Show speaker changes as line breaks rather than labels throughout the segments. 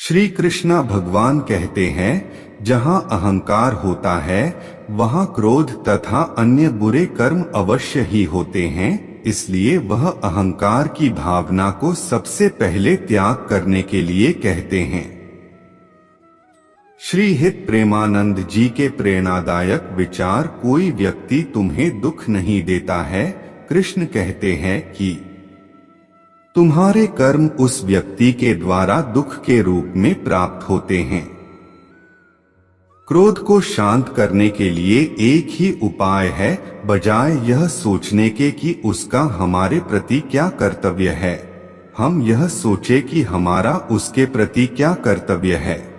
श्री कृष्णा भगवान कहते हैं, जहाँ अहंकार होता है वहाँ क्रोध तथा अन्य बुरे कर्म अवश्य ही होते हैं। इसलिए वह अहंकार की भावना को सबसे पहले त्याग करने के लिए कहते हैं। श्री हित प्रेमानंद जी के प्रेरणादायक विचार। कोई व्यक्ति तुम्हें दुख नहीं देता है। कृष्ण कहते हैं कि तुम्हारे कर्म उस व्यक्ति के द्वारा दुख के रूप में प्राप्त होते हैं। क्रोध को शांत करने के लिए एक ही उपाय है, बजाय यह सोचने के कि उसका हमारे प्रति क्या कर्तव्य है, हम यह सोचे कि हमारा उसके प्रति क्या कर्तव्य है।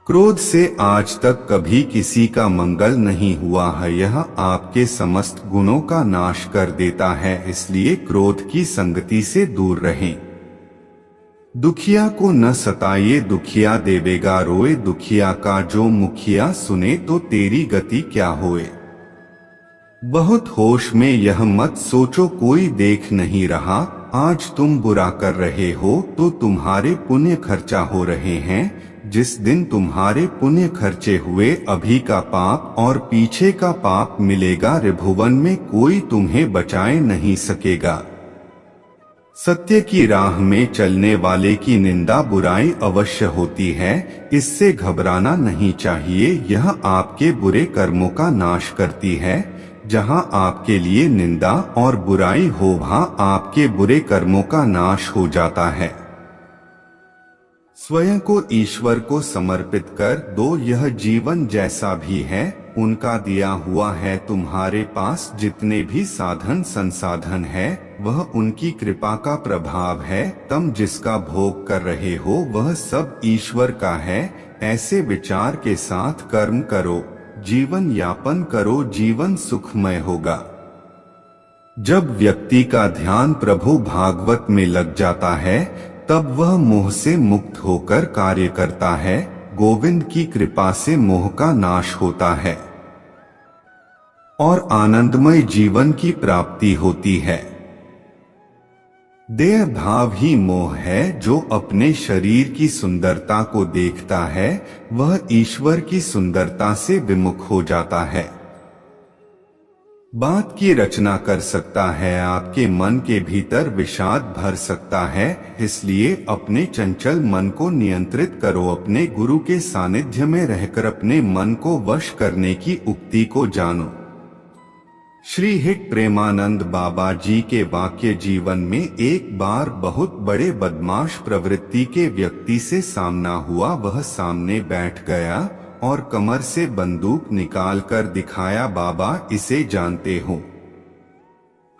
क्रोध से आज तक कभी किसी का मंगल नहीं हुआ है। यह आपके समस्त गुणों का नाश कर देता है। इसलिए क्रोध की संगति से दूर रहें। दुखिया को न सताइए, दुखिया देवेगा रोए। दुखिया का जो मुखिया सुने तो तेरी गति क्या होए। बहुत होश में यह मत सोचो कोई देख नहीं रहा। आज तुम बुरा कर रहे हो तो तुम्हारे पुण्य खर्चा हो रहे हैं। जिस दिन तुम्हारे पुण्य खर्चे हुए अभी का पाप और पीछे का पाप मिलेगा, त्रिभुवन में कोई तुम्हें बचाए नहीं सकेगा। सत्य की राह में चलने वाले की निंदा बुराई अवश्य होती है, इससे घबराना नहीं चाहिए। यह आपके बुरे कर्मों का नाश करती है। जहां आपके लिए निंदा और बुराई हो वहां आपके बुरे कर्मों का नाश हो जाता है। स्वयं को ईश्वर को समर्पित कर दो। यह जीवन जैसा भी है उनका दिया हुआ है। तुम्हारे पास जितने भी साधन संसाधन है वह उनकी कृपा का प्रभाव है। तुम जिसका भोग कर रहे हो वह सब ईश्वर का है। ऐसे विचार के साथ कर्म करो, जीवन यापन करो, जीवन सुखमय होगा। जब व्यक्ति का ध्यान प्रभु भागवत में लग जाता है तब वह मोह से मुक्त होकर कार्य करता है। गोविंद की कृपा से मोह का नाश होता है और आनंदमय जीवन की प्राप्ति होती है। देह भाव ही मोह है। जो अपने शरीर की सुंदरता को देखता है वह ईश्वर की सुंदरता से विमुख हो जाता है। बात की रचना कर सकता है, आपके मन के भीतर विषाद भर सकता है। इसलिए अपने चंचल मन को नियंत्रित करो। अपने गुरु के सानिध्य में रहकर अपने मन को वश करने की उक्ति को जानो। श्री हित प्रेमानंद बाबा जी के वाक्य। जीवन में एक बार बहुत बड़े बदमाश प्रवृत्ति के व्यक्ति से सामना हुआ। वह सामने बैठ गया और कमर से बंदूक निकाल कर दिखाया। बाबा इसे जानते हो?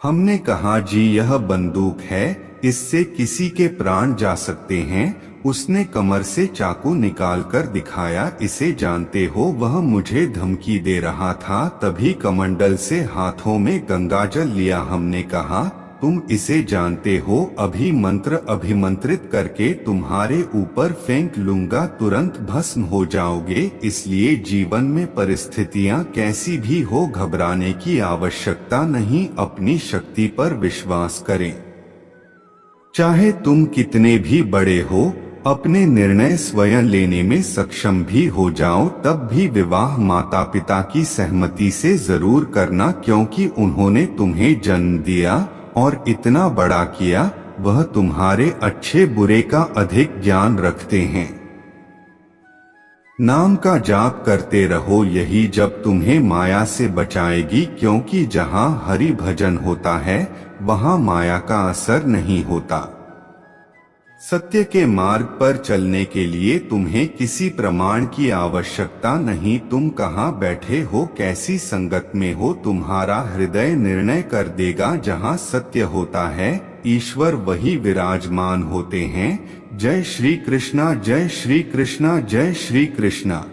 हमने कहा जी यह बंदूक है, इससे किसी के प्राण जा सकते हैं। उसने कमर से चाकू निकाल कर दिखाया। इसे जानते हो? वह मुझे धमकी दे रहा था। तभी कमंडल से हाथों में गंगाजल लिया। हमने कहा तुम इसे जानते हो? अभी मंत्र अभिमंत्रित करके तुम्हारे ऊपर फेंक लूंगा, तुरंत भस्म हो जाओगे। इसलिए जीवन में परिस्थितियां कैसी भी हो घबराने की आवश्यकता नहीं। अपनी शक्ति पर विश्वास करें। चाहे तुम कितने भी बड़े हो, अपने निर्णय स्वयं लेने में सक्षम भी हो जाओ, तब भी विवाह माता पिता की सहमति से जरूर करना, क्योंकि उन्होंने तुम्हें जन्म दिया और इतना बड़ा किया। वह तुम्हारे अच्छे बुरे का अधिक ज्ञान रखते हैं। नाम का जाप करते रहो, यही जब तुम्हें माया से बचाएगी। क्योंकि जहाँ हरि भजन होता है वहाँ माया का असर नहीं होता। सत्य के मार्ग पर चलने के लिए तुम्हें किसी प्रमाण की आवश्यकता नहीं। तुम कहाँ बैठे हो, कैसी संगत में हो, तुम्हारा हृदय निर्णय कर देगा। जहाँ सत्य होता है ईश्वर वही विराजमान होते हैं। जय श्री कृष्णा, जय श्री कृष्णा, जय श्री कृष्णा।